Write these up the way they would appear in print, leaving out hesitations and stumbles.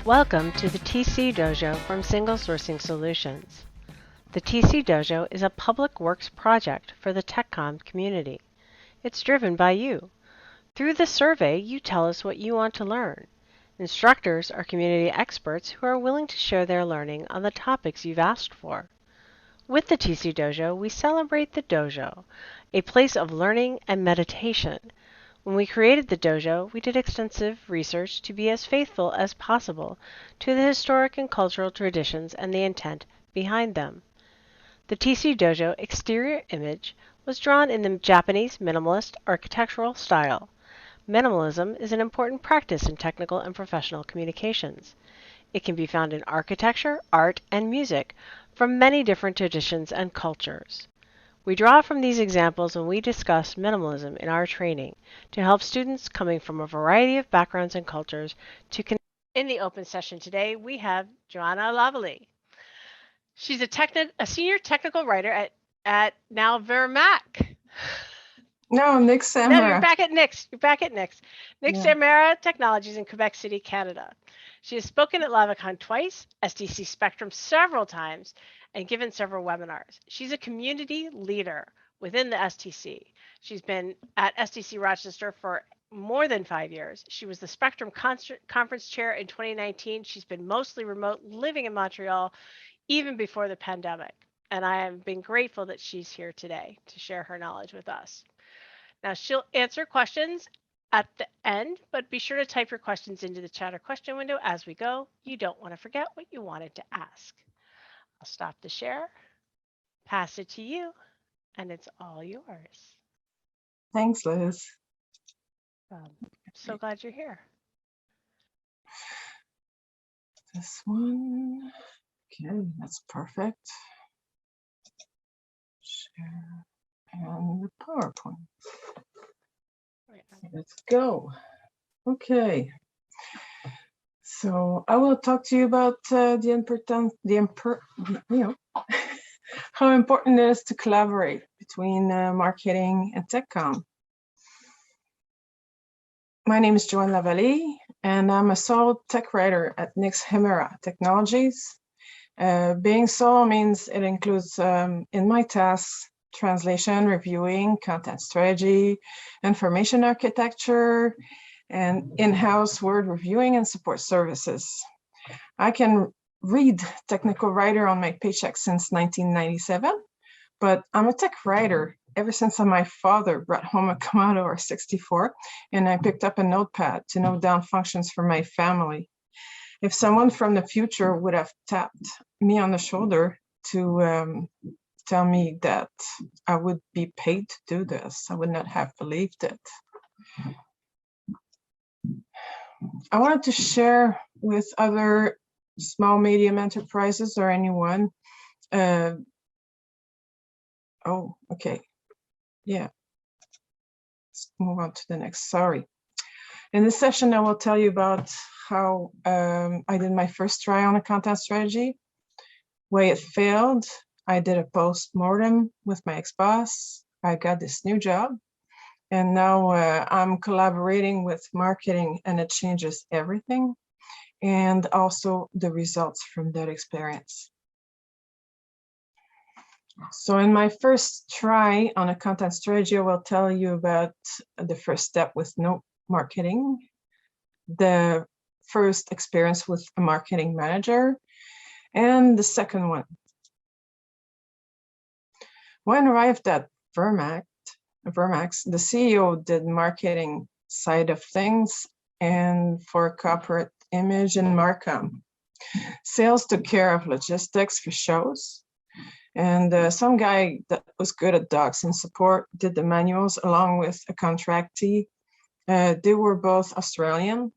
Welcome to the TC Dojo from Single Sourcing Solutions. The TC Dojo is a public works project for the TechCom community. It's driven by you. Through the survey, you tell us what you want to learn. Instructors are community experts who are willing to share their learning on the topics you've asked for. With the TC Dojo, we celebrate the dojo, a place of learning and meditation. When we created the dojo, we did extensive research to be as faithful as possible to the historic and cultural traditions and the intent behind them. The TC Dojo exterior image was drawn in the Japanese minimalist architectural style. Minimalism is an important practice in technical and professional communications. It can be found in architecture, art, and music from many different traditions and cultures. We draw from these examples when we discuss minimalism in our training to help students coming from a variety of backgrounds and cultures to connect. In the open session today, we have Joanna Lavalley. She's a senior technical writer at now Vermac. No, Nix No, Samara. you're back at Nix. You're back at Nix. Nix Samara Technologies in Quebec City, Canada. She has spoken at LavaCon twice, SDC Spectrum several times, and given several webinars. She's a community leader within the STC. She's been at SDC Rochester for more than 5 years. She was the Spectrum Conference Chair in 2019. She's been mostly remote, living in Montreal, even before the pandemic. And I have been grateful that she's here today to share her knowledge with us. Now, she'll answer questions at the end, but be sure to type your questions into the chat or question window as we go. You don't want to forget what you wanted to ask. I'll stop the share, pass it to you, and it's all yours. Thanks, Liz. I'm so glad you're here. This one. Okay, that's perfect. Share and the PowerPoint. Let's go. Okay. So I will talk to you about how important it is to collaborate between marketing and TechCom. My name is Joanne Lavalley, and I'm a solo tech writer at Nix Technologies. Being solo means it includes, in my tasks, translation, reviewing, content strategy, information architecture, and in-house word reviewing and support services. I can read technical writer on my paycheck since 1997, but I'm a tech writer ever since my father brought home a Commodore 64 and I picked up a notepad to note down functions for my family. If someone from the future would have tapped me on the shoulder to tell me that I would be paid to do this, I would not have believed it. I wanted to share with other small medium enterprises or anyone. Oh, okay. Yeah. Let's move on to the next. Sorry. In this session, I will tell you about how I did my first try on a content strategy, why it failed. I did a post-mortem with my ex-boss. I got this new job, and now I'm collaborating with marketing, and it changes everything, and also the results from that experience. So in my first try on a content strategy, I will tell you about the first step with no marketing, the first experience with a marketing manager, and the second one. When I arrived at Vermac, the CEO did marketing side of things and for corporate image and Marcom. Sales took care of logistics for shows. And some guy that was good at docs and support did the manuals along with a contractee. They were both Australian,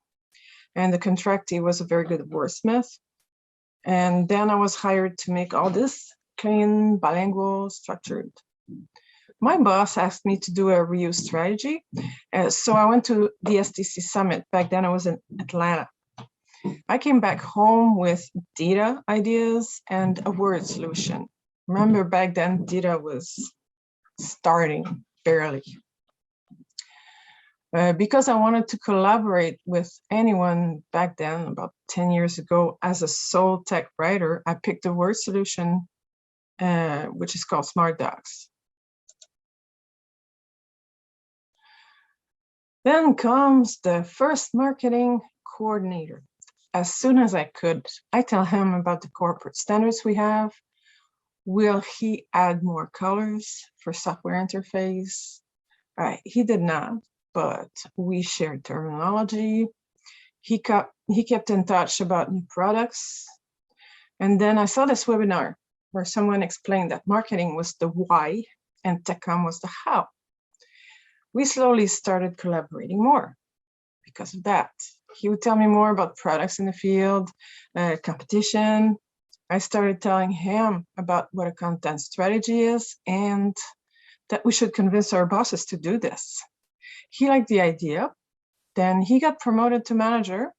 and the contractee was a very good wordsmith. And then I was hired to make all this clean, bilingual, structured. My boss asked me to do a reuse strategy. So I went to the STC Summit. Back then I was in Atlanta. I came back home with data ideas and a word solution. Remember back then, data was starting barely. Because I wanted to collaborate with anyone back then, about 10 years ago, as a sole tech writer, I picked a word solution, which is called Techdocs. Then comes the first marketing coordinator. As soon as I could, I tell him about the corporate standards we have. Will he add more colors for software interface? He did not, but we shared terminology. He kept in touch about new products. And then I saw this webinar where someone explained that marketing was the why and TechCom was the how. We slowly started collaborating more because of that. He would tell me more about products in the field, competition. I started telling him about what a content strategy is and that we should convince our bosses to do this. He liked the idea. Then he got promoted to manager.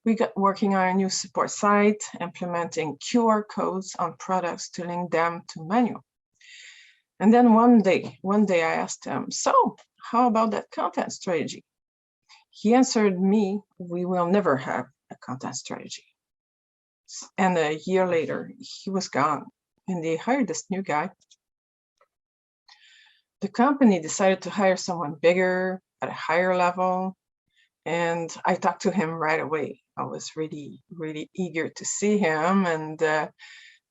We got working on a new support site, implementing QR codes on products to link them to menu. And then one day I asked him, so how about that content strategy? He answered me, we will never have a content strategy. And a year later, he was gone and they hired this new guy. The company decided to hire someone bigger at a higher level. And I talked to him right away. I was really, really eager to see him. And that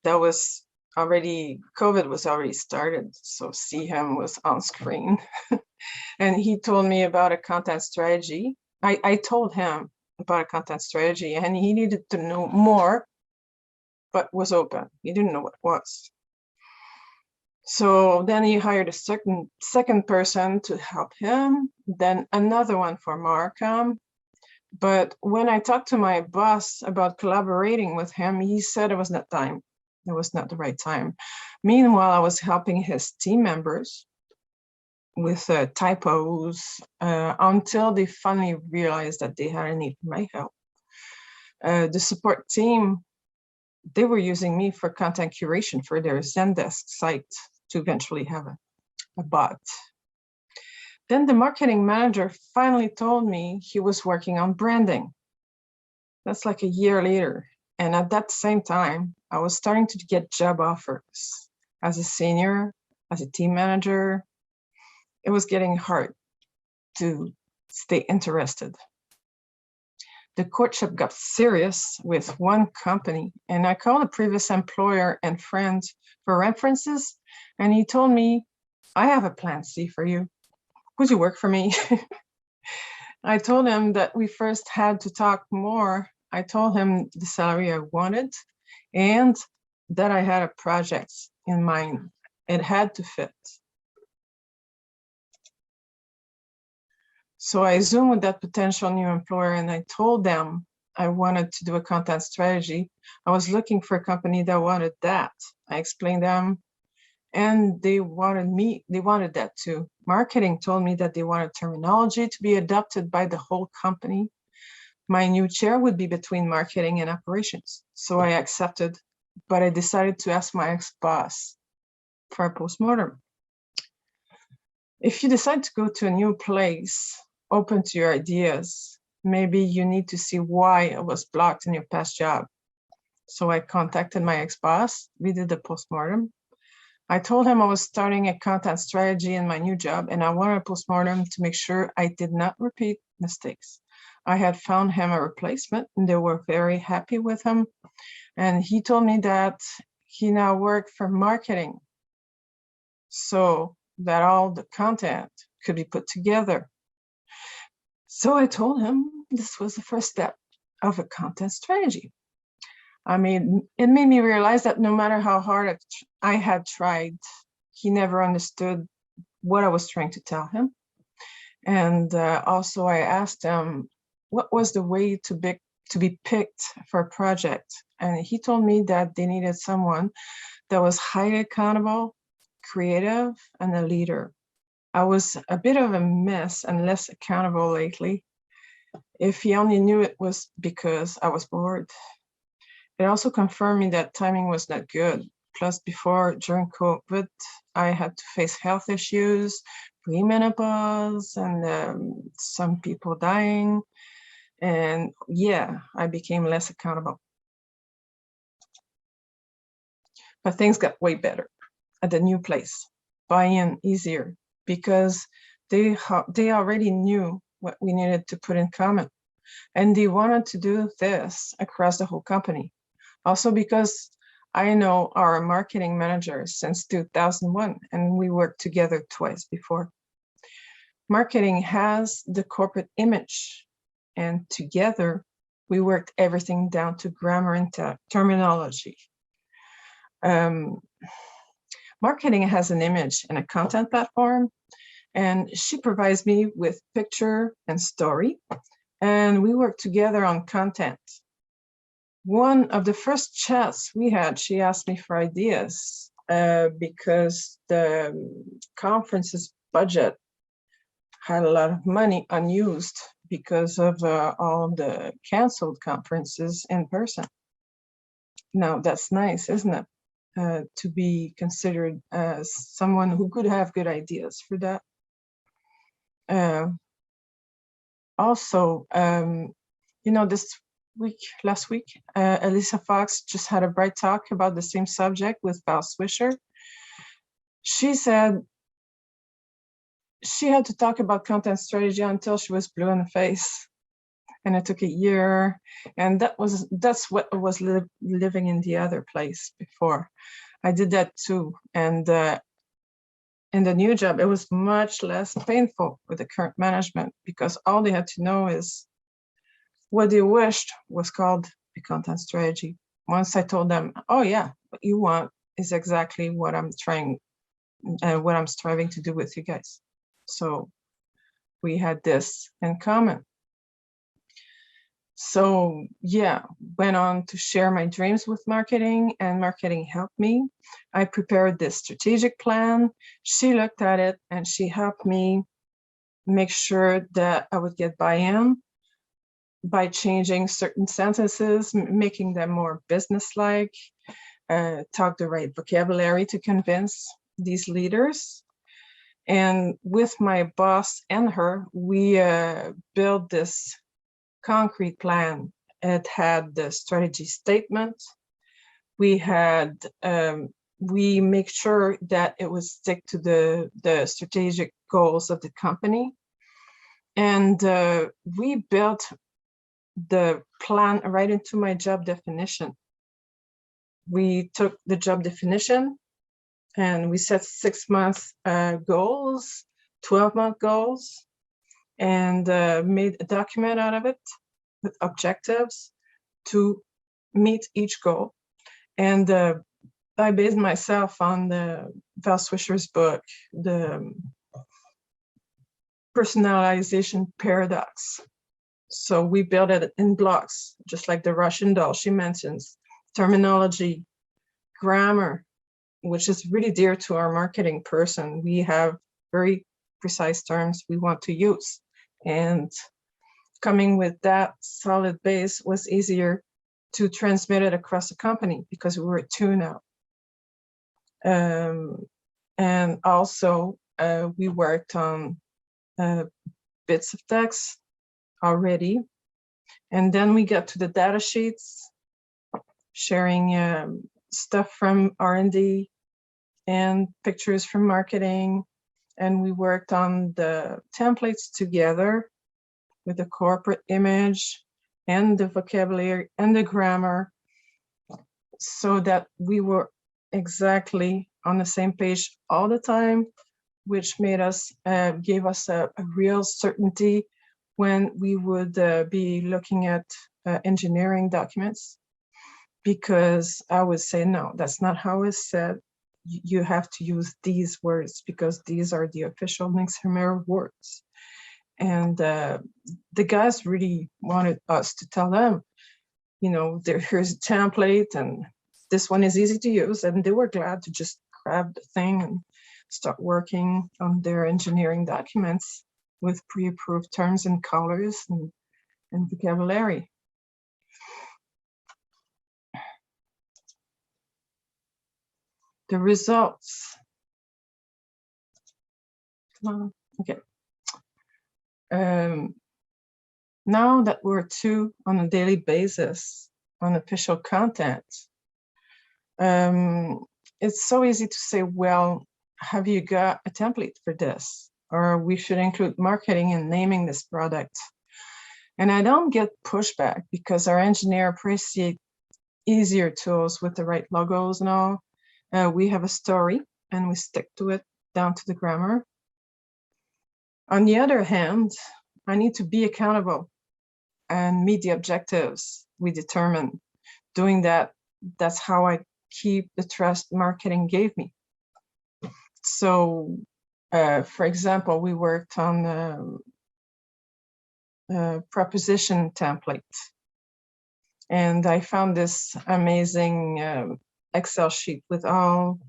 was already, COVID was already started. So see him was on screen. And he told me about a content strategy. I told him about a content strategy and he needed to know more, but was open. He didn't know what it was. So then he hired a second person to help him, then another one for Markham. But when I talked to my boss about collaborating with him, he said it was not time. It was not the right time. Meanwhile, I was helping his team members with typos until they finally realized that they had a need for my help. The support team, they were using me for content curation for their Zendesk site to eventually have a bot. Then the marketing manager finally told me he was working on branding. That's like a year later. And at that same time, I was starting to get job offers as a senior, as a team manager. It was getting hard to stay interested. The courtship got serious with one company, and I called a previous employer and friends for references, and he told me, I have a plan C for you. Would you work for me? I told him that we first had to talk more. I told him the salary I wanted and that I had a project in mind. It had to fit. So I Zoomed with that potential new employer and I told them I wanted to do a content strategy. I was looking for a company that wanted that. I explained them and they wanted that too. Marketing told me that they wanted terminology to be adopted by the whole company. My new chair would be between marketing and operations. So I accepted, but I decided to ask my ex-boss for a postmortem. If you decide to go to a new place, open to your ideas, maybe you need to see why it was blocked in your past job. So I contacted my ex-boss. We did the postmortem. I told him I was starting a content strategy in my new job and I wanted a postmortem to make sure I did not repeat mistakes. I had found him a replacement and they were very happy with him. And he told me that he now worked for marketing so that all the content could be put together. So I told him this was the first step of a content strategy. I mean, it made me realize that no matter how hard I had tried, he never understood what I was trying to tell him. And also I asked him, what was the way to be picked for a project? And he told me that they needed someone that was highly accountable, creative, and a leader. I was a bit of a mess and less accountable lately. If he only knew it was because I was bored. It also confirmed me that timing was not good. plus before, during COVID, I had to face health issues, premenopause, and some people dying. And yeah, I became less accountable. But things got way better at the new place. Buy-in easier because they already knew what we needed to put in common. And they wanted to do this across the whole company. Also because I know our marketing manager since 2001, and we worked together twice before. Marketing has the corporate image, and together we worked everything down to grammar and terminology. Marketing has an image and a content platform, and she provides me with picture and story, and we work together on content. One of the first chats we had, she asked me for ideas because the conference's budget had a lot of money unused because of all the canceled conferences in person. Now, that's nice, isn't it? To be considered as someone who could have good ideas for that. Also, you know, last week, Elisa Fox just had a bright talk about the same subject with Val Swisher. She said she had to talk about content strategy until she was blue in the face. And it took a year. And that's what was living in the other place before. I did that too. And in the new job, it was much less painful with the current management because all they had to know is what they wished was called a content strategy. Once I told them, oh yeah, what you want is exactly what I'm striving to do with you guys. So we had this in common. So yeah, went on to share my dreams with marketing, and marketing helped me. I prepared this strategic plan. She looked at it and she helped me make sure that I would get buy-in by changing certain sentences, making them more business-like, talk the right vocabulary to convince these leaders. And with my boss and her, we built this concrete plan. It had the strategy statement. We had we make sure that it would stick to the strategic goals of the company, and we built the plan right into my job definition. We took the job definition and we set 6-month goals, 12-month goals, and made a document out of it with objectives to meet each goal. And I based myself on the Val Swisher's book, the personalization paradox. So we built it in blocks, just like the Russian doll she mentions, terminology, grammar, which is really dear to our marketing person. We have very precise terms we want to use. And coming with that solid base was easier to transmit it across the company because we were tuned out. And also we worked on bits of text already. And then we got to the data sheets, sharing stuff from R&D and pictures from marketing. And we worked on the templates together with the corporate image and the vocabulary and the grammar so that we were exactly on the same page all the time, which made us, gave us a real certainty when we would be looking at engineering documents, because I would say, no, that's not how it's said. You have to use these words because these are the official Links-Hermera words. And the guys really wanted us to tell them, you know, here's a template and this one is easy to use. And they were glad to just grab the thing and start working on their engineering documents with pre-approved terms and colors and vocabulary. the results. Come on. Okay. Now that we're two on a daily basis on official content, it's so easy to say, well, have you got a template for this? Or we should include marketing in naming this product. And I don't get pushback because our engineer appreciate easier tools with the right logos and all. We have a story and we stick to it down to the grammar. On the other hand, I need to be accountable and meet the objectives we determine. Doing that, that's how I keep the trust marketing gave me. So, for example, we worked on a proposition template. And I found this amazing Excel sheet with all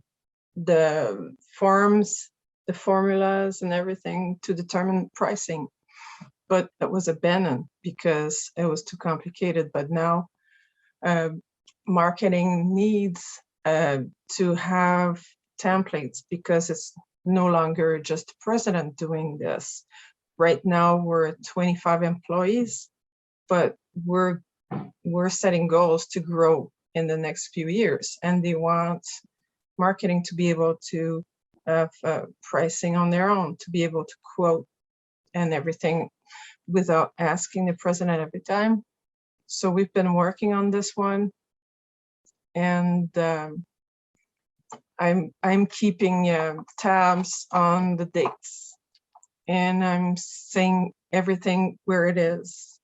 the forms, the formulas and everything to determine pricing. But it was abandoned because it was too complicated. But now marketing needs to have templates because it's no longer just the president doing this. Right now we're 25 employees, but we're setting goals to grow in the next few years, and they want marketing to be able to have pricing on their own, to be able to quote and everything without asking the president every time. So we've been working on this one, and I'm keeping tabs on the dates, and I'm saying everything where it is.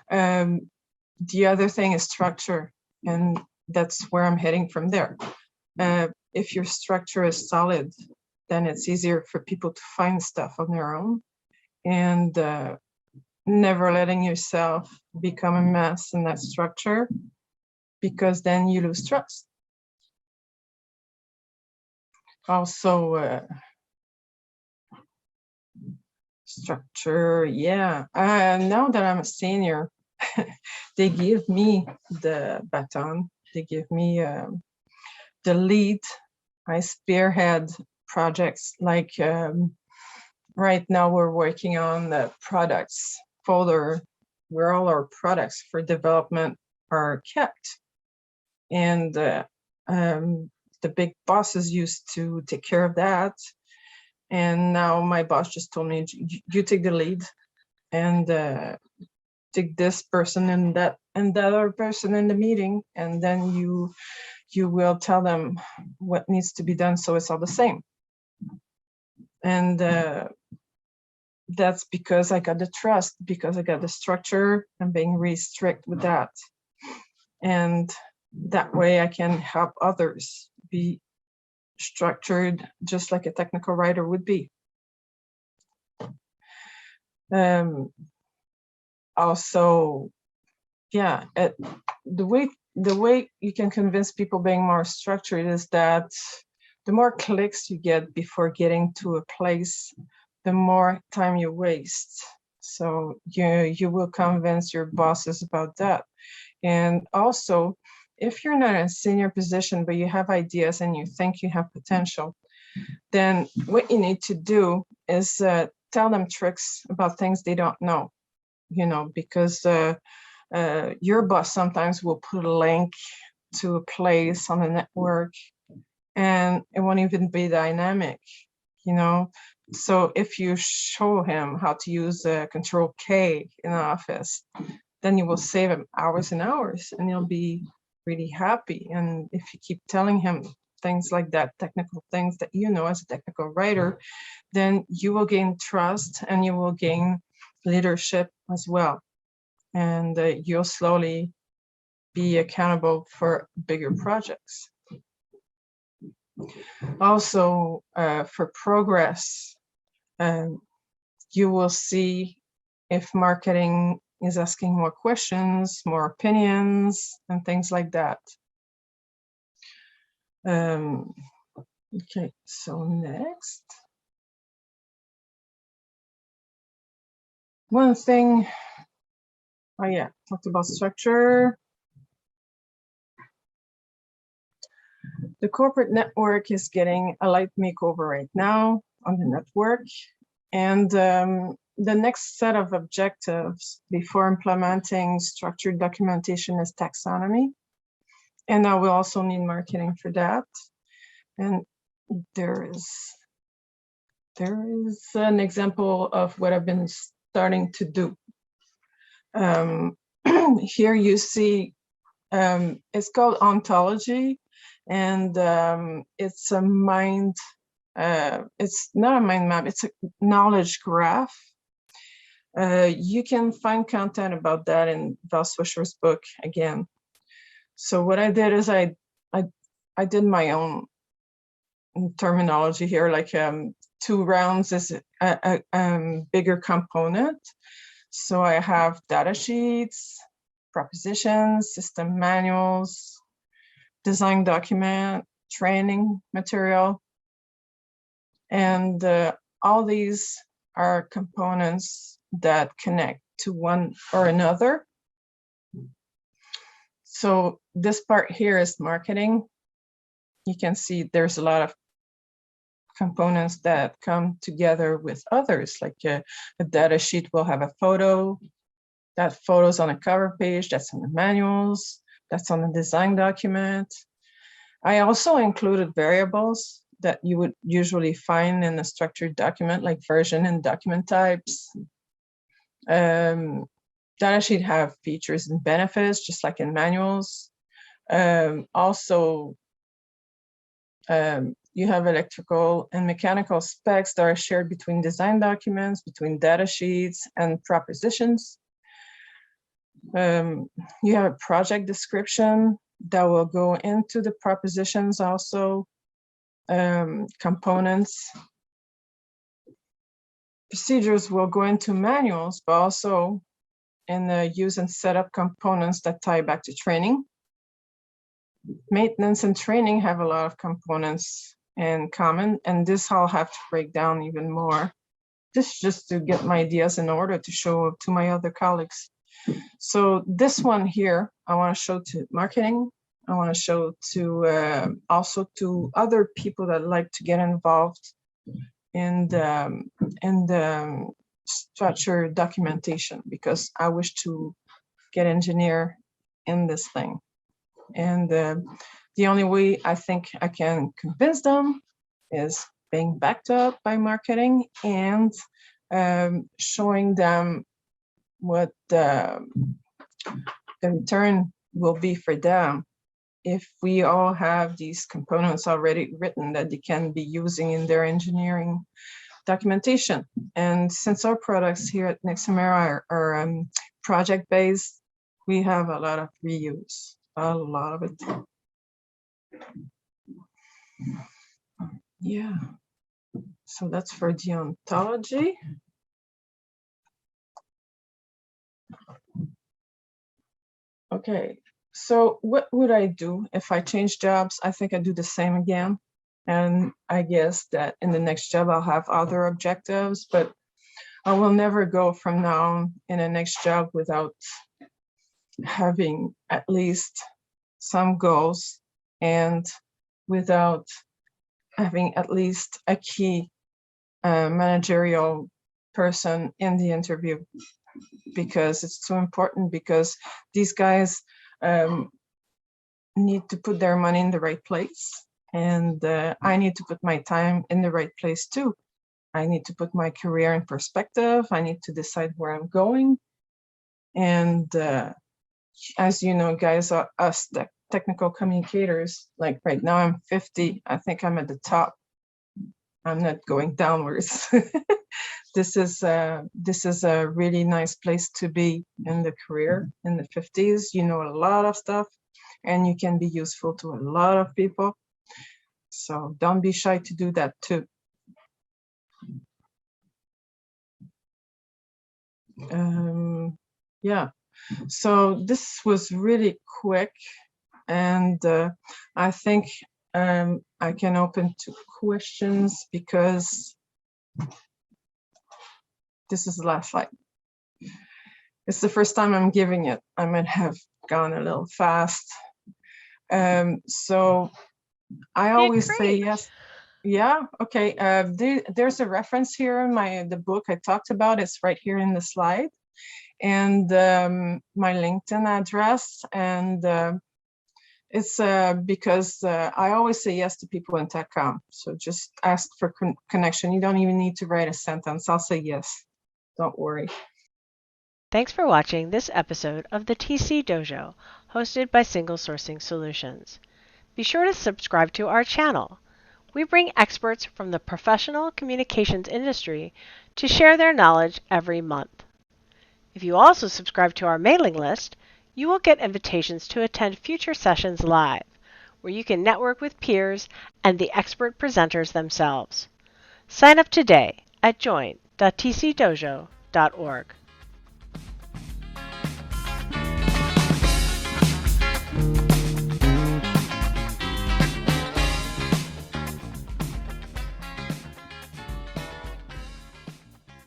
The other thing is structure, and that's where I'm heading from there. If your structure is solid, then it's easier for people to find stuff on their own, and never letting yourself become a mess in that structure, because then you lose trust. Also, structure, yeah. Now that I'm a senior, they give me the baton. They give me the lead. I spearhead projects like right now we're working on the products folder where all our products for development are kept. And the big bosses used to take care of that. And now my boss just told me, you take the lead and take this person and that other person in the meeting, and then you will tell them what needs to be done so it's all the same. And that's because I got the trust, because I got the structure and being really strict with that. And that way I can help others be structured just like a technical writer would be. Also, yeah, the way you can convince people being more structured is that the more clicks you get before getting to a place, the more time you waste. So you will convince your bosses about that. And also, if you're not in a senior position, but you have ideas and you think you have potential, then what you need to do is tell them tricks about things they don't know, because your boss sometimes will put a link to a place on the network and it won't even be dynamic, So if you show him how to use Control K in Office, then you will save him hours and hours and he'll be really happy. And if you keep telling him things like that, technical things that as a technical writer, then you will gain trust and you will gain leadership as well. And you'll slowly be accountable for bigger projects. Also, for progress, you will see if marketing is asking more questions, more opinions, and things like that. Okay, so next. One thing, talked about structure. The corporate network is getting a light makeover right now on the network. And the next set of objectives before implementing structured documentation is taxonomy. And I will also need marketing for that. And there is an example of what I've been starting to do. Here you see, it's called ontology, and it's a mind, it's not a mind map, it's a knowledge graph. You can find content about that in Val Swisher's book again. So what I did is I did my own terminology here, like 2 rounds is a bigger component. So I have data sheets, propositions, system manuals, design document, training material. And all these are components that connect to one or another. So this part here is marketing. You can see there's a lot of components that come together with others, like a data sheet will have a photo. That photo's on a cover page, that's in the manuals, that's on the design document. I also included variables that you would usually find in a structured document, like version and document types. Data sheet have features and benefits, just like in manuals. Also, you have electrical and mechanical specs that are shared between design documents, between data sheets and propositions. You have a project description that will go into the propositions also, components. Procedures will go into manuals, but also in the use and setup components that tie back to training. Maintenance and training have a lot of components in common, and this I'll have to break down even more. This just to get my ideas in order to show to my other colleagues. So this one here, I want to show to marketing. I want to show to also to other people that like to get involved in the structured documentation, because I wish to get engineer in this thing. And the only way I think I can convince them is being backed up by marketing and showing them what the return will be for them if we all have these components already written that they can be using in their engineering documentation. And since our products here at Nexamera are project-based, we have a lot of reuse, a lot of it. Yeah, so that's for the ontology. Okay, so what would I do if I change jobs? I think I'd do the same again. And I guess that in the next job, I'll have other objectives, but I will never go from now on in the next job without having at least some goals and without having at least a key managerial person in the interview, because it's too important, because these guys need to put their money in the right place. And I need to put my time in the right place too. I need to put my career in perspective. I need to decide where I'm going. And as you know, guys, us technical communicators, like right now I'm 50, I think I'm at the top. I'm not going downwards. This is a really nice place to be in the career in the 50s. You know a lot of stuff and you can be useful to a lot of people. So don't be shy to do that too. Yeah, so this was really quick, and I think I can open to questions because this is the last slide. It's the first time I'm giving it. I might have gone a little fast. So I did always say great. yes. Yeah, okay. There's a reference here in the book I talked about. It's right here in the slide, and my LinkedIn address, and it's because I always say yes to people in TechCom. So just ask for connection. You don't even need to write a sentence. I'll say yes. Don't worry. Thanks for watching this episode of the TC Dojo, hosted by Single Sourcing Solutions. Be sure to subscribe to our channel. We bring experts from the professional communications industry to share their knowledge every month. If you also subscribe to our mailing list, you will get invitations to attend future sessions live, where you can network with peers and the expert presenters themselves. Sign up today at join.tcdojo.org.